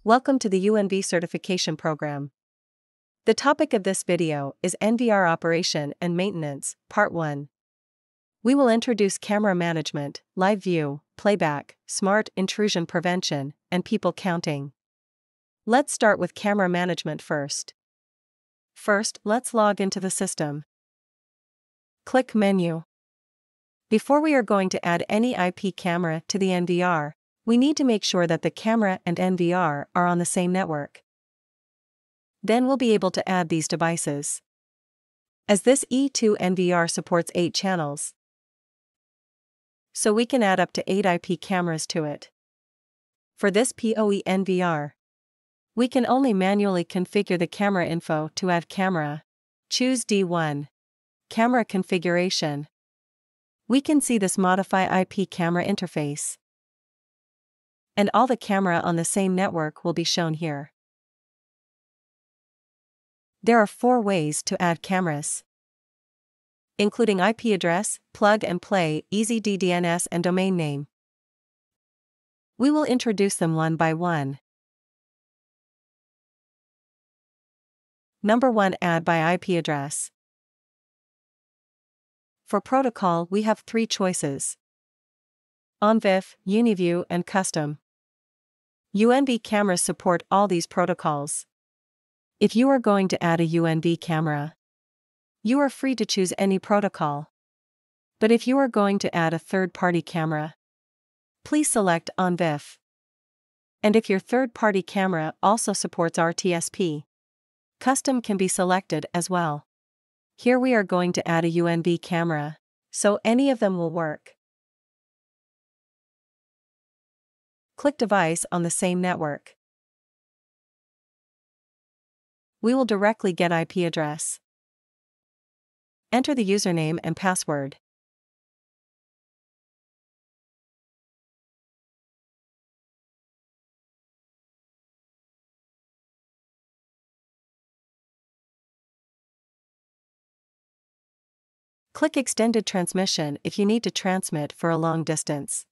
Welcome to the UNV certification program. The topic of this video is NVR operation and maintenance, part 1. We will introduce camera management, live view, playback, smart intrusion prevention, and people counting. Let's start with camera management first. First, let's log into the system. Click Menu. Before we are going to add any IP camera to the NVR, we need to make sure that the camera and NVR are on the same network. Then we'll be able to add these devices. As this E2 NVR supports 8 channels, so we can add up to 8 IP cameras to it. For this PoE NVR, we can only manually configure the camera info to add camera. Choose D1. Camera configuration. We can see this modify IP camera interface. And all the camera on the same network will be shown here. There are 4 ways to add cameras, including IP address, plug and play, easy DDNS and domain name. We will introduce them one by one. Number 1, add by IP address. For protocol, we have 3 choices: OnVIF, UniView, and Custom. UNV cameras support all these protocols. If you are going to add a UNV camera, you are free to choose any protocol. But if you are going to add a third-party camera, please select OnVIF. And if your third-party camera also supports RTSP, Custom can be selected as well. Here we are going to add a UNV camera, so any of them will work. Click Device on the same network. We will directly get IP address. Enter the username and password. Click Extended Transmission if you need to transmit for a long distance.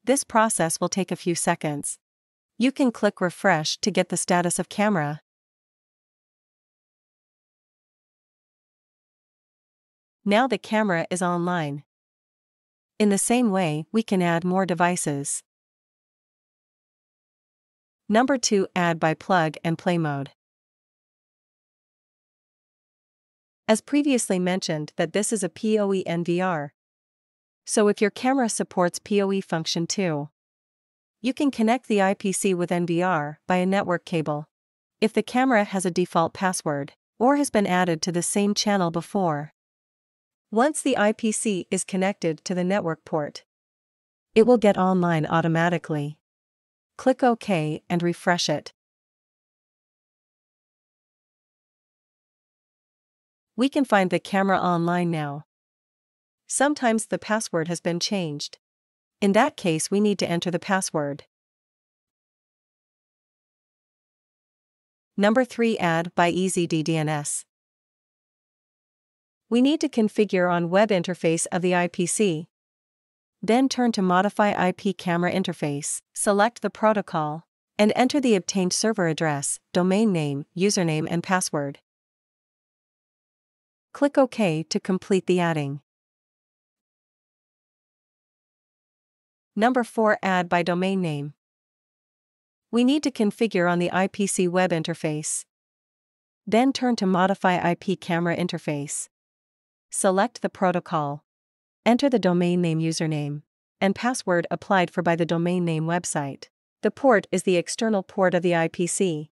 This process will take a few seconds. You can click Refresh to get the status of camera. Now the camera is online. In the same way, we can add more devices. Number 2, add by plug and play mode. As previously mentioned, that this is a PoE NVR. So if your camera supports PoE function 2, you can connect the IPC with NVR by a network cable. If the camera has a default password, or has been added to the same channel before. Once the IPC is connected to the network port, it will get online automatically. Click OK and refresh it. We can find the camera online now. Sometimes the password has been changed. In that case, we need to enter the password. Number 3, add by easy DDNS. We need to configure on web interface of the IPC. Then turn to Modify IP Camera Interface, select the protocol, and enter the obtained server address, domain name, username and password. Click OK to complete the adding. Number 4, add by domain name. We need to configure on the IPC web interface. Then turn to Modify IP Camera Interface. Select the protocol. Enter the domain name, username, and password applied for by the domain name website. The port is the external port of the IPC.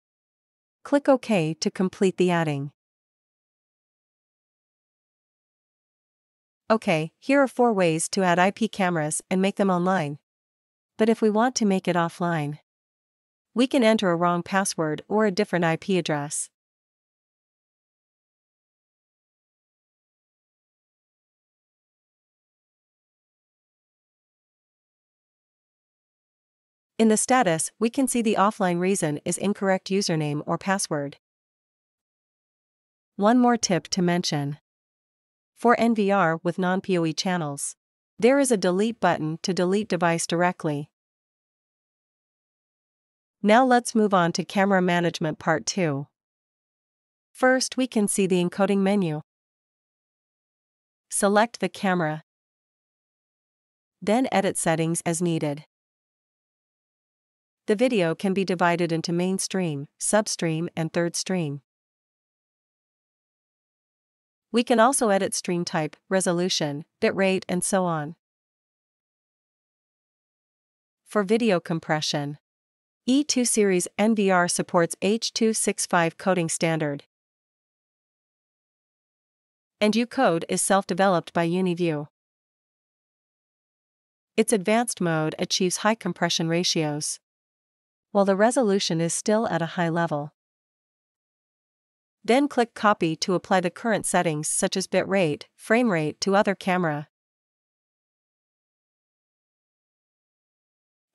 Click OK to complete the adding. Okay, here are 4 ways to add IP cameras and make them online. But if we want to make it offline, we can enter a wrong password or a different IP address. In the status, we can see the offline reason is incorrect username or password. One more tip to mention. For NVR with non-PoE channels, there is a delete button to delete device directly. Now let's move on to camera management part 2. First, we can see the encoding menu. Select the camera. Then edit settings as needed. The video can be divided into mainstream, substream, and third stream. We can also edit stream type, resolution, bitrate, and so on. For video compression, E2 series NVR supports H.265 coding standard. And U-code is self-developed by UniView. Its advanced mode achieves high compression ratios, while the resolution is still at a high level. Then click Copy to apply the current settings such as bitrate, frame rate to other camera.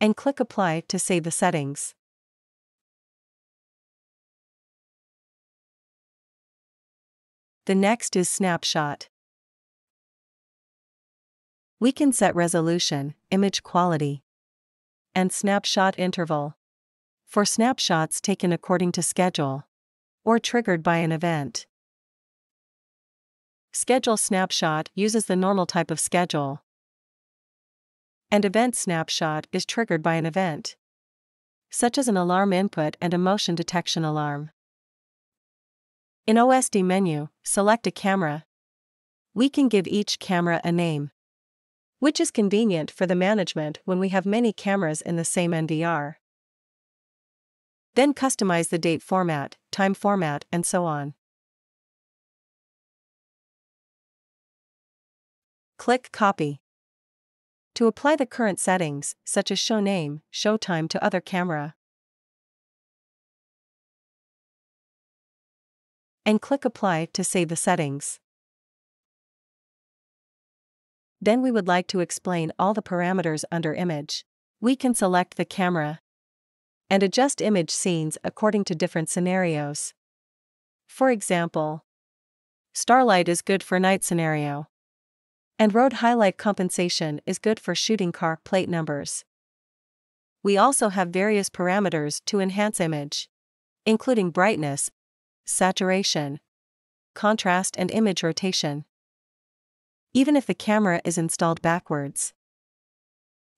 And click Apply to save the settings. The next is Snapshot. We can set resolution, image quality, and snapshot interval for snapshots taken according to schedule or triggered by an event. Schedule snapshot uses the normal type of schedule, and event snapshot is triggered by an event, such as an alarm input and a motion detection alarm. In OSD menu, select a camera. We can give each camera a name, which is convenient for the management when we have many cameras in the same NVR. Then customize the date format, time format, and so on. Click Copy. To apply the current settings, such as show name, show time to other camera. And click Apply to save the settings. Then we would like to explain all the parameters under Image. We can select the camera and adjust image scenes according to different scenarios. For example, starlight is good for night scenario, and road highlight compensation is good for shooting car plate numbers. We also have various parameters to enhance image, including brightness, saturation, contrast, and image rotation. Even if the camera is installed backwards,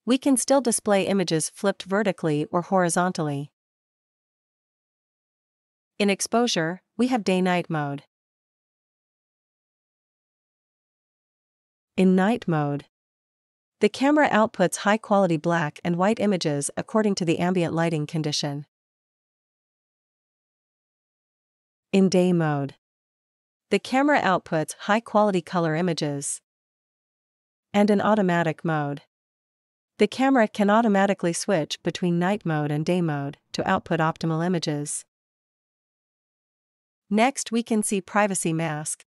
we can still display images flipped vertically or horizontally. In exposure, we have day-night mode. In night mode, the camera outputs high-quality black and white images according to the ambient lighting condition. In day mode, the camera outputs high-quality color images. And in automatic mode, the camera can automatically switch between night mode and day mode to output optimal images. Next, we can see Privacy Mask.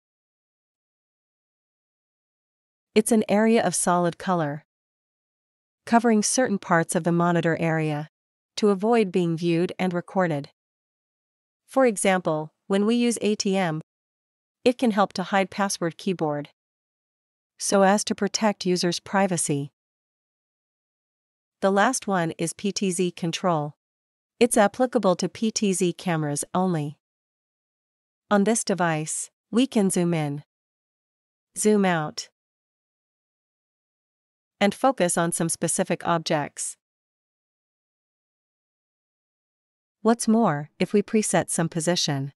It's an area of solid color, covering certain parts of the monitor area, to avoid being viewed and recorded. For example, when we use ATM, it can help to hide password keyboard, so as to protect users' privacy. The last one is PTZ control. It's applicable to PTZ cameras only. On this device, we can zoom in, zoom out, and focus on some specific objects. What's more, if we preset some position,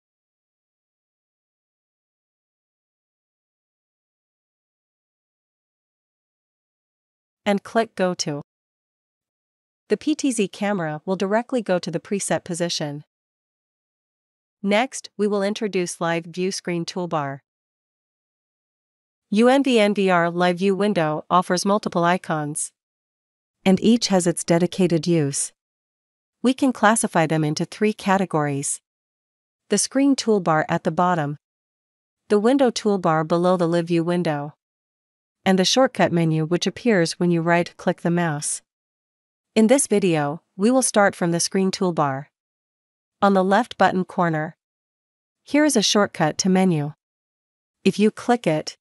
and click Go To, the PTZ camera will directly go to the preset position. Next, we will introduce Live View Screen Toolbar. NVR Live View window offers multiple icons, and each has its dedicated use. We can classify them into 3 categories: the screen toolbar at the bottom, the window toolbar below the Live View window, and the shortcut menu which appears when you right-click the mouse. In this video, we will start from the screen toolbar. On the left button corner, here is a shortcut to menu. If you click it,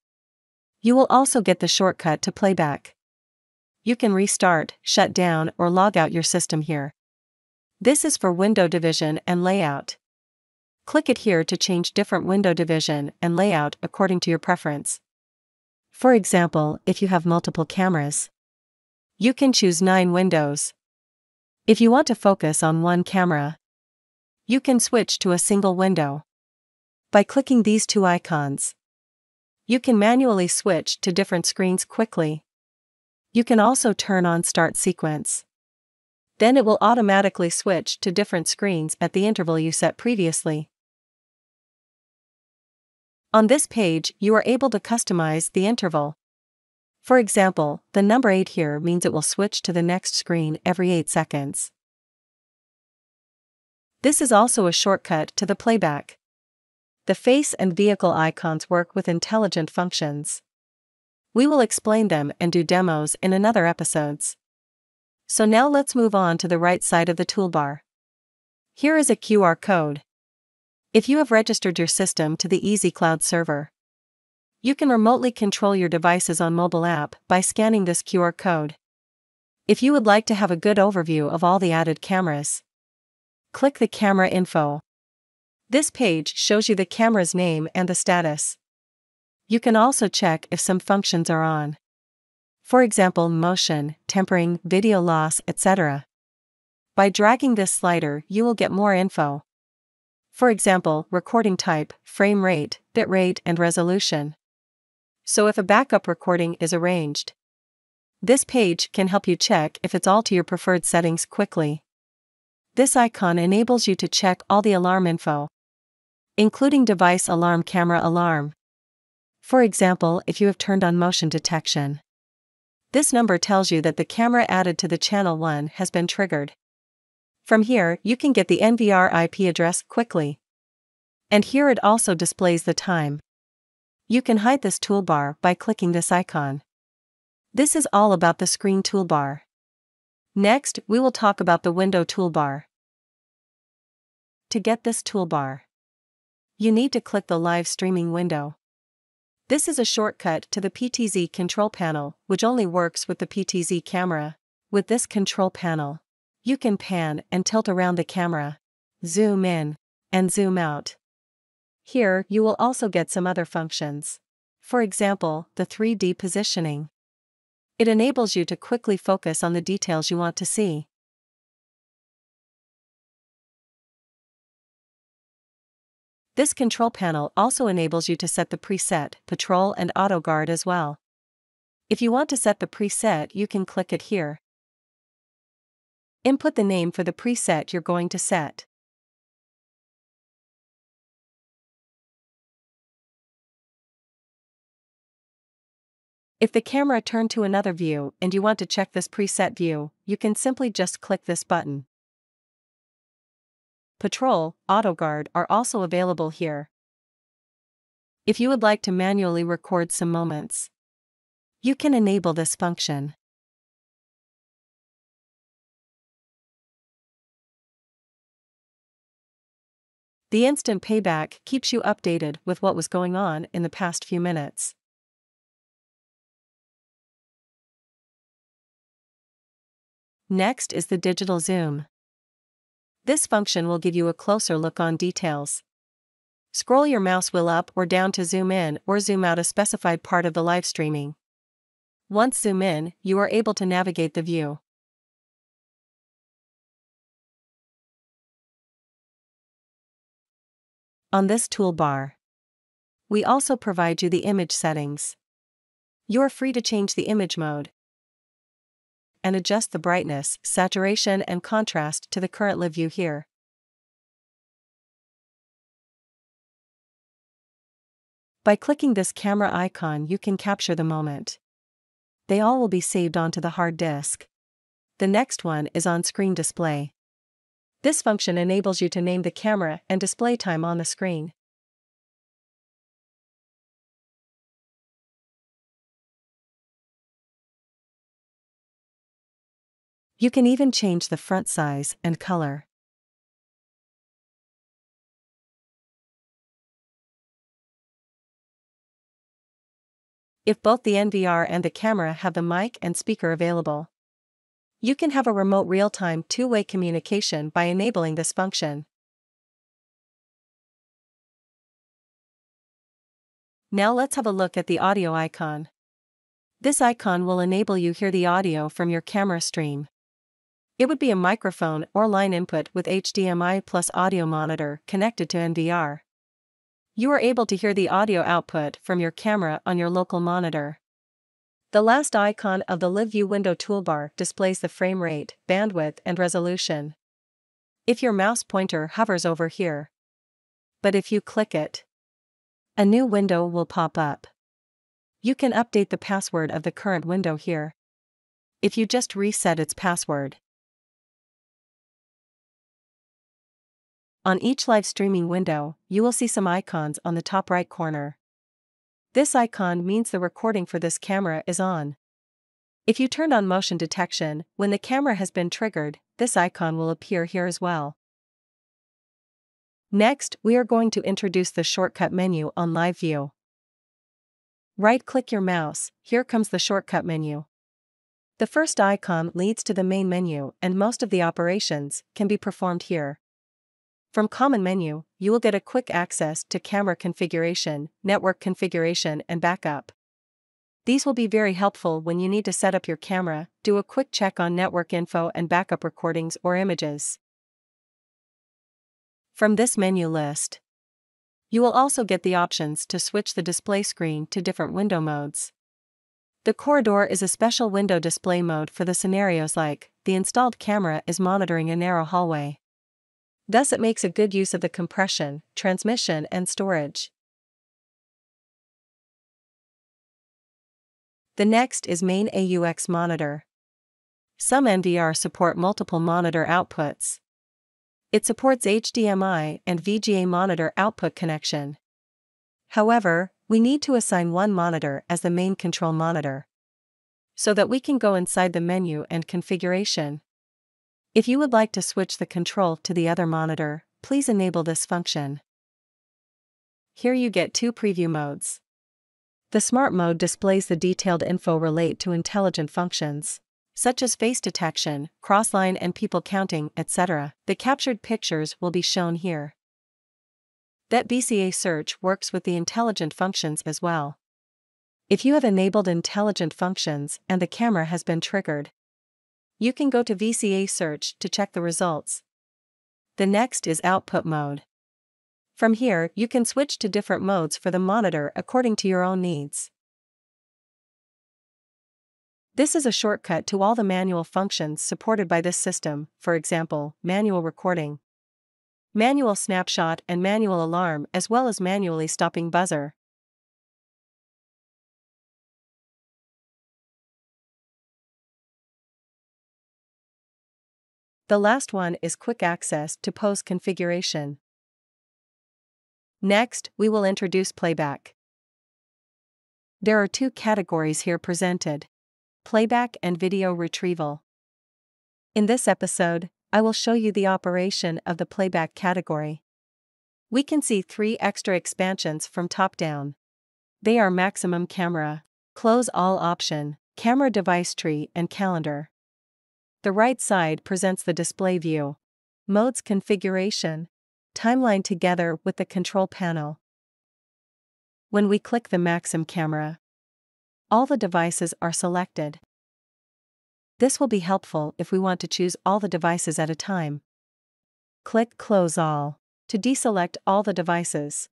you will also get the shortcut to playback. You can restart, shut down, or log out your system here. This is for window division and layout. Click it here to change different window division and layout according to your preference. For example, if you have multiple cameras, you can choose 9 windows. If you want to focus on one camera, you can switch to a single window. By clicking these 2 icons, you can manually switch to different screens quickly. You can also turn on Start Sequence. Then it will automatically switch to different screens at the interval you set previously. On this page, you are able to customize the interval. For example, the number 8 here means it will switch to the next screen every 8 seconds. This is also a shortcut to the playback. The face and vehicle icons work with intelligent functions. We will explain them and do demos in another episodes. So now let's move on to the right side of the toolbar. Here is a QR code. If you have registered your system to the Easy Cloud server, you can remotely control your devices on mobile app by scanning this QR code. If you would like to have a good overview of all the added cameras, click the camera info. This page shows you the camera's name and the status. You can also check if some functions are on. For example, motion, tempering, video loss, etc. By dragging this slider, you will get more info. For example, recording type, frame rate, bitrate, and resolution. So if a backup recording is arranged, this page can help you check if it's all to your preferred settings quickly. This icon enables you to check all the alarm info, including device alarm, camera alarm. For example, if you have turned on motion detection, this number tells you that the camera added to the channel 1 has been triggered. From here, you can get the NVR IP address quickly. And here it also displays the time. You can hide this toolbar by clicking this icon. This is all about the screen toolbar. Next, we will talk about the window toolbar. To get this toolbar, you need to click the live streaming window. This is a shortcut to the PTZ control panel, which only works with the PTZ camera. With this control panel, you can pan and tilt around the camera, zoom in, and zoom out. Here, you will also get some other functions. For example, the 3D positioning. It enables you to quickly focus on the details you want to see. This control panel also enables you to set the preset, Patrol and Auto Guard as well. If you want to set the preset, you can click it here. Input the name for the preset you're going to set. If the camera turned to another view and you want to check this preset view, you can simply just click this button. Patrol, Auto Guard are also available here. If you would like to manually record some moments, you can enable this function. The instant payback keeps you updated with what was going on in the past few minutes. Next is the digital zoom. This function will give you a closer look on details. Scroll your mouse wheel up or down to zoom in or zoom out a specified part of the live streaming. Once zoom in, you are able to navigate the view. On this toolbar, we also provide you the image settings. You are free to change the image mode and adjust the brightness, saturation, and contrast to the current live view here. By clicking this camera icon, you can capture the moment. They all will be saved onto the hard disk. The next one is on-screen display. This function enables you to name the camera and display time on the screen. You can even change the front size and color. If both the NVR and the camera have the mic and speaker available, You can have a remote real-time two-way communication by enabling this function. Now let's have a look at the audio icon. This icon will enable you hear the audio from your camera stream. It would be a microphone or line input with HDMI plus audio monitor connected to NVR. You are able to hear the audio output from your camera on your local monitor. The last icon of the Live View window toolbar displays the frame rate, bandwidth, and resolution. If your mouse pointer hovers over here, but if you click it, a new window will pop up. You can update the password of the current window here, if you just reset its password. On each live streaming window, you will see some icons on the top right corner. This icon means the recording for this camera is on. If you turned on motion detection, when the camera has been triggered, this icon will appear here as well. Next, we are going to introduce the shortcut menu on Live View. Right-click your mouse, here comes the shortcut menu. The first icon leads to the main menu, and most of the operations can be performed here. From Common Menu, you will get a quick access to camera configuration, network configuration, and backup. These will be very helpful when you need to set up your camera, do a quick check on network info and backup recordings or images. From this menu list, you will also get the options to switch the display screen to different window modes. The corridor is a special window display mode for the scenarios like, the installed camera is monitoring a narrow hallway. Thus it makes a good use of the compression, transmission, and storage. The next is Main AUX monitor. Some NVR support multiple monitor outputs. It supports HDMI and VGA monitor output connection. However, we need to assign one monitor as the main control monitor, so that we can go inside the menu and configuration. If you would like to switch the control to the other monitor, please enable this function. Here you get two preview modes. The Smart mode displays the detailed info relate to intelligent functions, such as face detection, crossline and people counting, etc. The captured pictures will be shown here. That VCA search works with the intelligent functions as well. If you have enabled intelligent functions and the camera has been triggered, you can go to VCA search to check the results. The next is Output mode. From here, you can switch to different modes for the monitor according to your own needs. This is a shortcut to all the manual functions supported by this system, for example, manual recording, manual snapshot, and manual alarm, as well as manually stopping buzzer. The last one is quick access to pose configuration. Next, we will introduce playback. There are two categories here presented: playback and video retrieval. In this episode, I will show you the operation of the playback category. We can see three extra expansions from top down. They are maximum camera, close all option, camera device tree, and calendar. The right side presents the display view, modes configuration, timeline together with the control panel. When we click the maximum camera, all the devices are selected. This will be helpful if we want to choose all the devices at a time. Click Close All to deselect all the devices.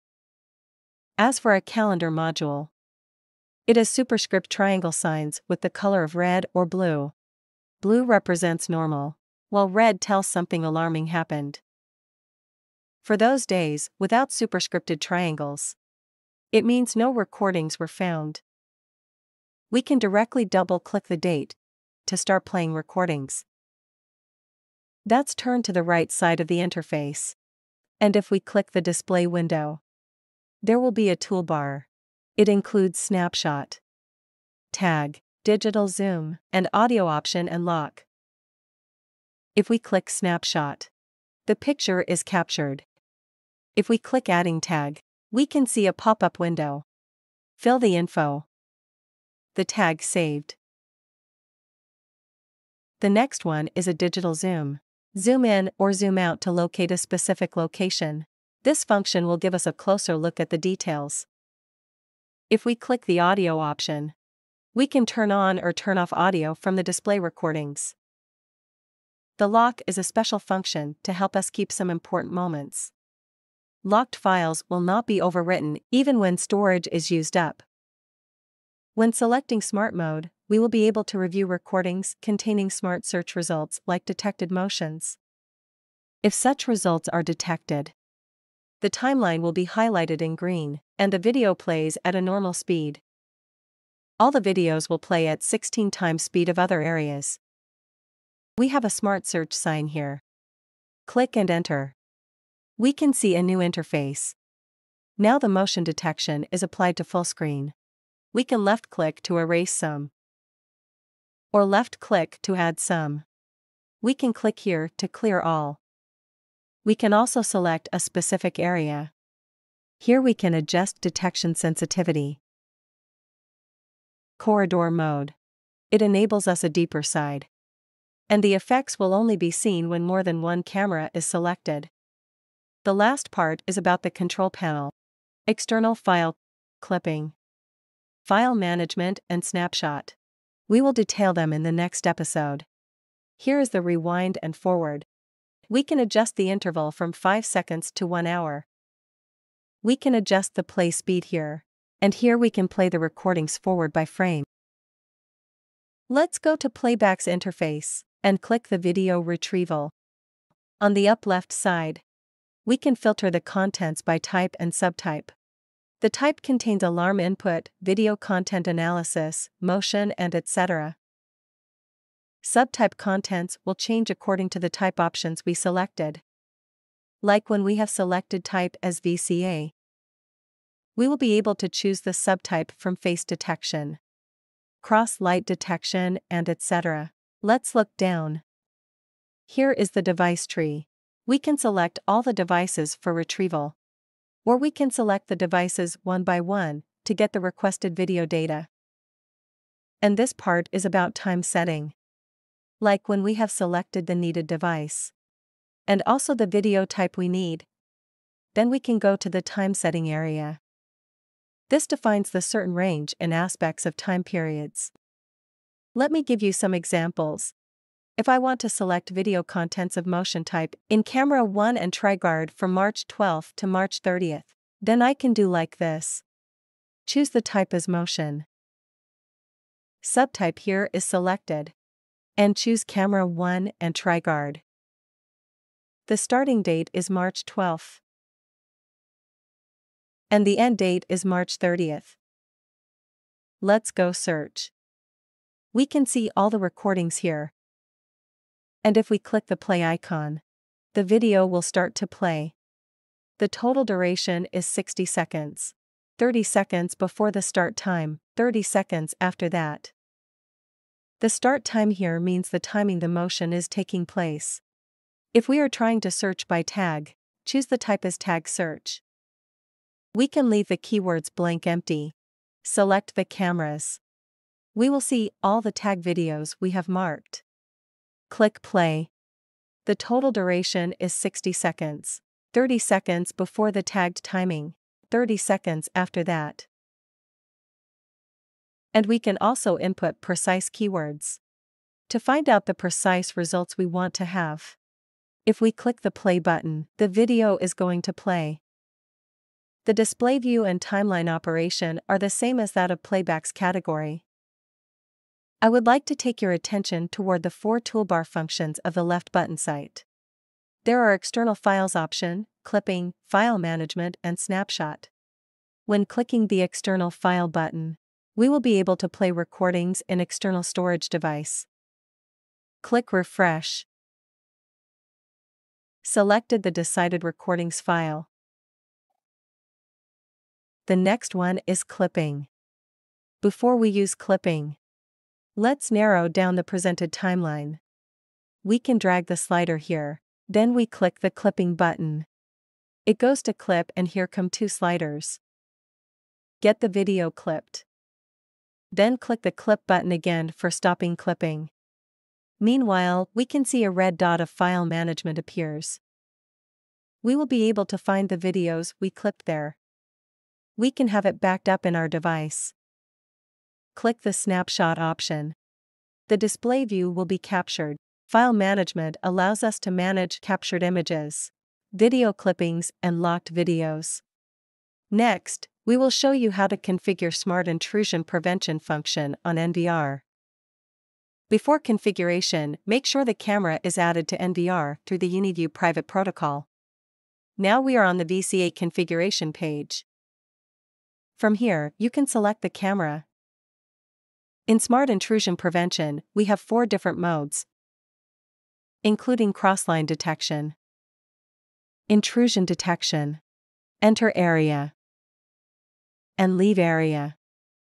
As for a calendar module, it has superscript triangle signs with the color of red or blue. Blue represents normal, while red tells something alarming happened. For those days without superscripted triangles, it means no recordings were found. We can directly double-click the date to start playing recordings. That's turned to the right side of the interface. And if we click the display window, there will be a toolbar. It includes snapshot, tag, digital zoom, and audio option and lock. If we click snapshot, the picture is captured. If we click adding tag, we can see a pop-up window. Fill the info. The tag saved. The next one is a digital zoom. Zoom in or zoom out to locate a specific location. This function will give us a closer look at the details. If we click the audio option, we can turn on or turn off audio from the display recordings. The lock is a special function to help us keep some important moments. Locked files will not be overwritten even when storage is used up. When selecting Smart Mode, we will be able to review recordings containing smart search results like detected motions. If such results are detected, the timeline will be highlighted in green, and the video plays at a normal speed. All the videos will play at 16 times speed of other areas. We have a smart search sign here. Click and enter. We can see a new interface. Now the motion detection is applied to full screen. We can left-click to erase some, or left-click to add some. We can click here to clear all. We can also select a specific area. Here we can adjust detection sensitivity. Corridor mode. It enables us a deeper side. And the effects will only be seen when more than one camera is selected. The last part is about the control panel. External file clipping, file management and snapshot. We will detail them in the next episode. Here is the rewind and forward. We can adjust the interval from 5 seconds to 1 hour. We can adjust the play speed here, and here we can play the recordings forward by frame. Let's go to Playback's interface and click the video retrieval. On the up left side, we can filter the contents by type and subtype. The type contains alarm input, video content analysis, motion, and etc. Subtype contents will change according to the type options we selected. Like when we have selected type as VCA, we will be able to choose the subtype from face detection, cross light detection, and etc. Let's look down. Here is the device tree. We can select all the devices for retrieval, or we can select the devices one by one to get the requested video data. And this part is about time setting. Like when we have selected the needed device, and also the video type we need, then we can go to the time setting area. This defines the certain range and aspects of time periods. Let me give you some examples. If I want to select video contents of motion type in camera 1 and TriGuard from March 12th to March 30th, then I can do like this. Choose the type as motion. Subtype here is selected. And choose camera 1 and TriGuard. The starting date is March 12th. And the end date is March 30th. Let's go search. We can see all the recordings here. And if we click the play icon, the video will start to play. The total duration is 60 seconds. 30 seconds before the start time, 30 seconds after that. The start time here means the timing the motion is taking place. If we are trying to search by tag, choose the type as tag search. We can leave the keywords blank empty. Select the cameras. We will see all the tag videos we have marked. Click play. The total duration is 60 seconds. 30 seconds before the tagged timing, 30 seconds after that. And we can also input precise keywords to find out the precise results we want to have. If we click the play button, the video is going to play. The display view and timeline operation are the same as that of Playback's category. I would like to take your attention toward the 4 toolbar functions of the left button site. There are external files option, clipping, file management, and snapshot. When clicking the external file button, we will be able to play recordings in external storage device. Click refresh. Selected the decided recordings file. The next one is clipping. Before we use clipping, let's narrow down the presented timeline. We can drag the slider here, then we click the clipping button. It goes to clip and here come 2 sliders. Get the video clipped. Then click the clip button again for stopping clipping. Meanwhile, we can see a red dot of file management appears. We will be able to find the videos we clipped there. We can have it backed up in our device. Click the snapshot option. The display view will be captured. File management allows us to manage captured images, video clippings, and locked videos. Next, we will show you how to configure Smart Intrusion Prevention function on NVR. Before configuration, make sure the camera is added to NVR through the UniView private protocol. Now we are on the VCA configuration page. From here, you can select the camera. In Smart Intrusion Prevention, we have 4 different modes, including crossline detection, intrusion detection, enter area, and leave area.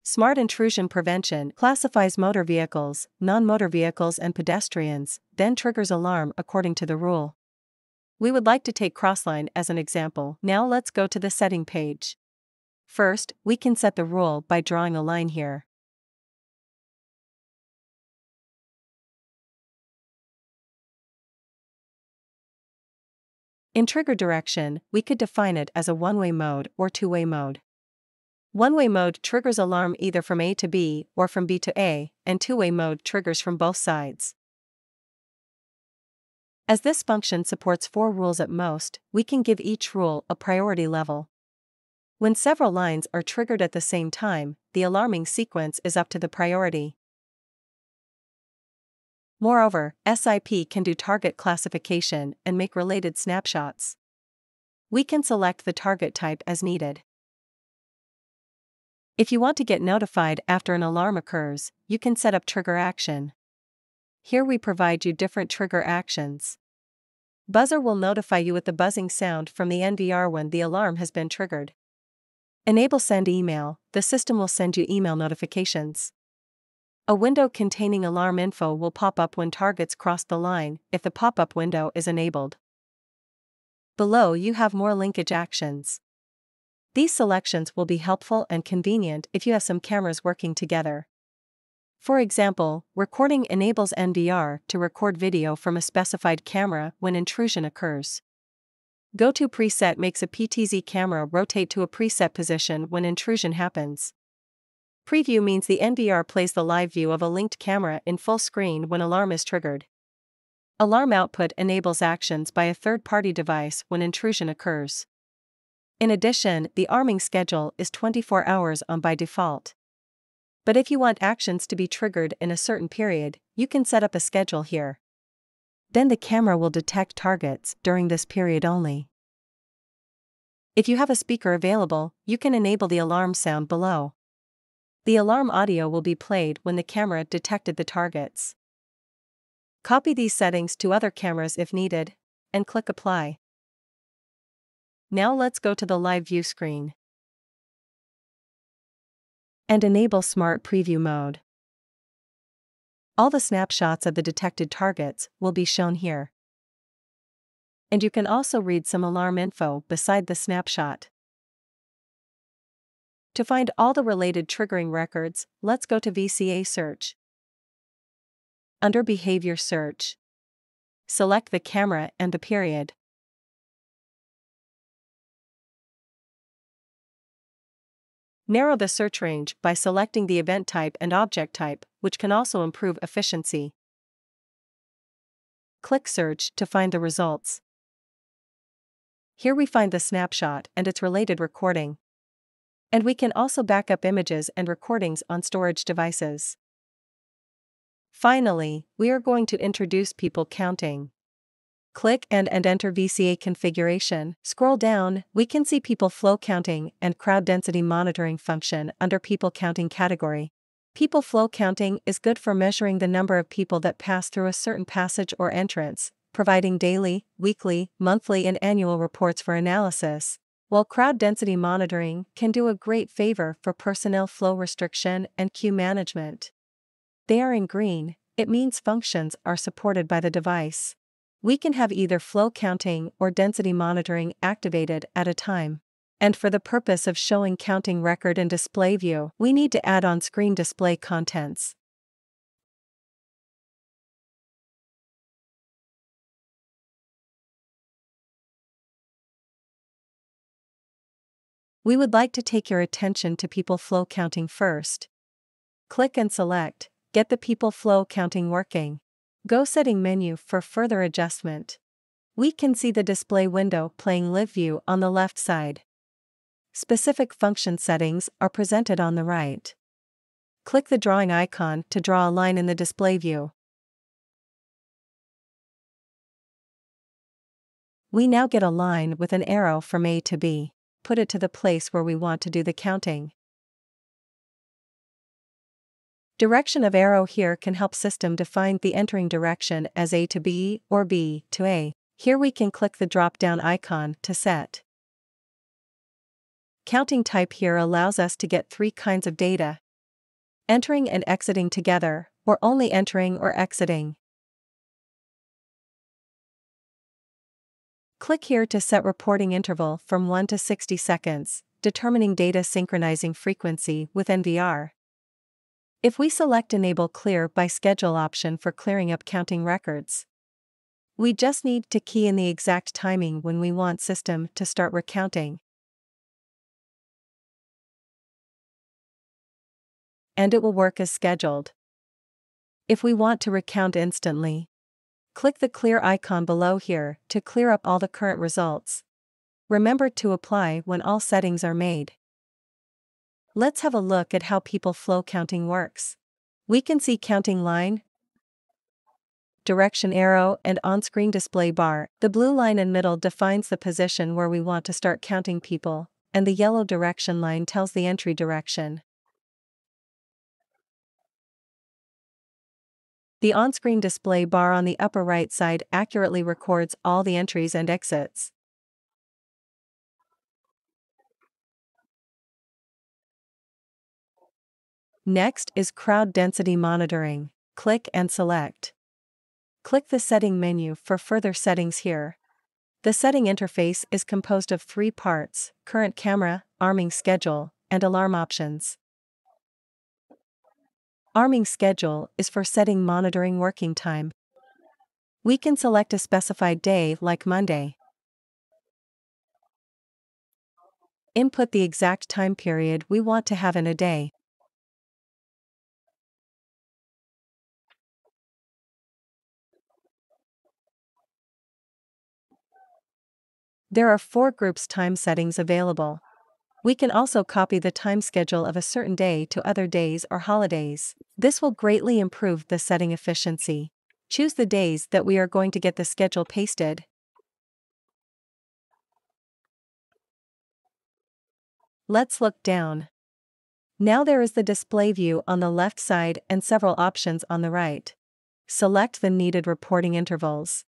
Smart Intrusion Prevention classifies motor vehicles, non-motor vehicles, and pedestrians, then triggers alarm according to the rule. We would like to take crossline as an example. Now let's go to the setting page. First, we can set the rule by drawing a line here. In trigger direction, we could define it as a one-way mode or two-way mode. One-way mode triggers alarm either from A to B or from B to A, and two-way mode triggers from both sides. As this function supports 4 rules at most, we can give each rule a priority level. When several lines are triggered at the same time, the alarming sequence is up to the priority. Moreover, SIP can do target classification and make related snapshots. We can select the target type as needed. If you want to get notified after an alarm occurs, you can set up trigger action. Here we provide you different trigger actions. Buzzer will notify you with the buzzing sound from the NVR when the alarm has been triggered. Enable send email, the system will send you email notifications. A window containing alarm info will pop up when targets cross the line, if the pop-up window is enabled. Below you have more linkage actions. These selections will be helpful and convenient if you have some cameras working together. For example, recording enables NVR to record video from a specified camera when intrusion occurs. Go-to preset makes a PTZ camera rotate to a preset position when intrusion happens. Preview means the NVR plays the live view of a linked camera in full screen when alarm is triggered. Alarm output enables actions by a third-party device when intrusion occurs. In addition, the arming schedule is 24 hours on by default. But if you want actions to be triggered in a certain period, you can set up a schedule here. Then the camera will detect targets during this period only. If you have a speaker available, you can enable the alarm sound below. The alarm audio will be played when the camera detected the targets. Copy these settings to other cameras if needed, and click Apply. Now let's go to the live view screen and enable Smart Preview mode. All the snapshots of the detected targets will be shown here. And you can also read some alarm info beside the snapshot. To find all the related triggering records, let's go to VCA Search. Under Behavior Search, select the camera and the period. Narrow the search range by selecting the event type and object type, which can also improve efficiency. Click Search to find the results. Here we find the snapshot and its related recording. And we can also back up images and recordings on storage devices. Finally, we are going to introduce people counting. Click and enter VCA configuration. Scroll down, we can see people flow counting and crowd density monitoring function under people counting category. People flow counting is good for measuring the number of people that pass through a certain passage or entrance, providing daily, weekly, monthly, and annual reports for analysis. While crowd density monitoring can do a great favor for personnel flow restriction and queue management. They are in green, it means functions are supported by the device. We can have either flow counting or density monitoring activated at a time. And for the purpose of showing counting record and display view, we need to add on-screen display contents. We would like to take your attention to people flow counting first. Click and select, Get the people flow counting working. Go Setting menu for further adjustment. We can see the display window playing Live View on the left side. Specific function settings are presented on the right. Click the drawing icon to draw a line in the display view. We now get a line with an arrow from A to B. Put it to the place where we want to do the counting. Direction of arrow here can help system define the entering direction as A to B or B to A. Here we can click the drop-down icon to set. Counting type here allows us to get 3 kinds of data: entering and exiting together, or only entering or exiting. Click here to set reporting interval from 1 to 60 seconds, determining data synchronizing frequency with NVR. If we select Enable Clear by Schedule option for clearing up counting records, we just need to key in the exact timing when we want system to start recounting. And it will work as scheduled. If we want to recount instantly, click the clear icon below here to clear up all the current results. Remember to apply when all settings are made. Let's have a look at how people flow counting works. We can see counting line, direction arrow, and on-screen display bar. The blue line in middle defines the position where we want to start counting people, and the yellow direction line tells the entry direction. The on-screen display bar on the upper right side accurately records all the entries and exits. Next is crowd density monitoring. Click and select. Click the setting menu for further settings here. The setting interface is composed of 3 parts: current camera, arming schedule, and alarm options. Arming schedule is for setting monitoring working time. We can select a specified day like Monday. Input the exact time period we want to have in a day. There are 4 groups time settings available. We can also copy the time schedule of a certain day to other days or holidays. This will greatly improve the setting efficiency. Choose the days that we are going to get the schedule pasted. Let's look down. Now there is the display view on the left side and several options on the right. Select the needed reporting intervals.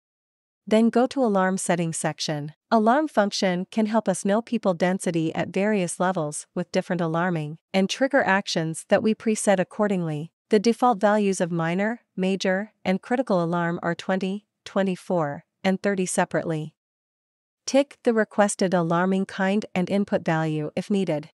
Then go to Alarm Settings section. Alarm function can help us know people density at various levels with different alarming and trigger actions that we preset accordingly. The default values of minor, major, and critical alarm are 20, 24, and 30 separately. Tick the requested alarming kind and input value if needed.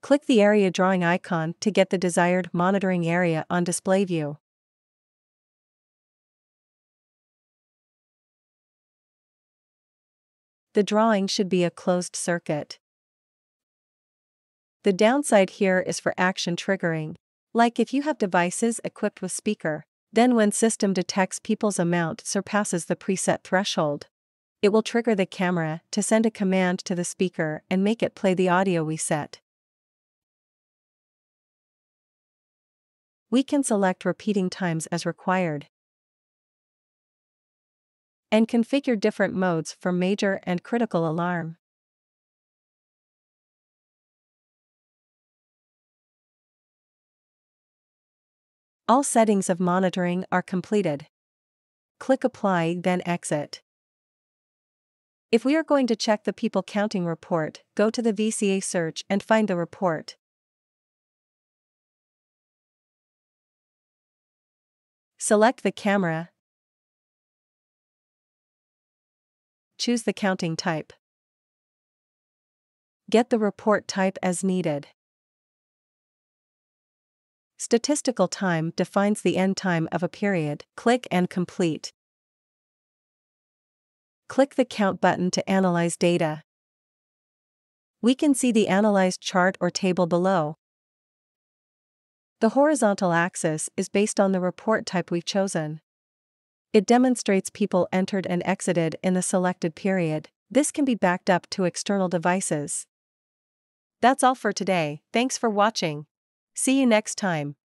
Click the area drawing icon to get the desired monitoring area on display view. The drawing should be a closed circuit. The downside here is for action triggering, like if you have devices equipped with speaker, then when system detects people's amount surpasses the preset threshold, it will trigger the camera to send a command to the speaker and make it play the audio we set. We can select repeating times as required and configure different modes for major and critical alarm. All settings of monitoring are completed. Click Apply, then Exit. If we are going to check the people counting report, go to the VCA search and find the report. Select the camera. Choose the counting type. Get the report type as needed. Statistical time defines the end time of a period. Click and complete. Click the Count button to analyze data. We can see the analyzed chart or table below. The horizontal axis is based on the report type we've chosen. It demonstrates people entered and exited in the selected period. This can be backed up to external devices. That's all for today. Thanks for watching. See you next time.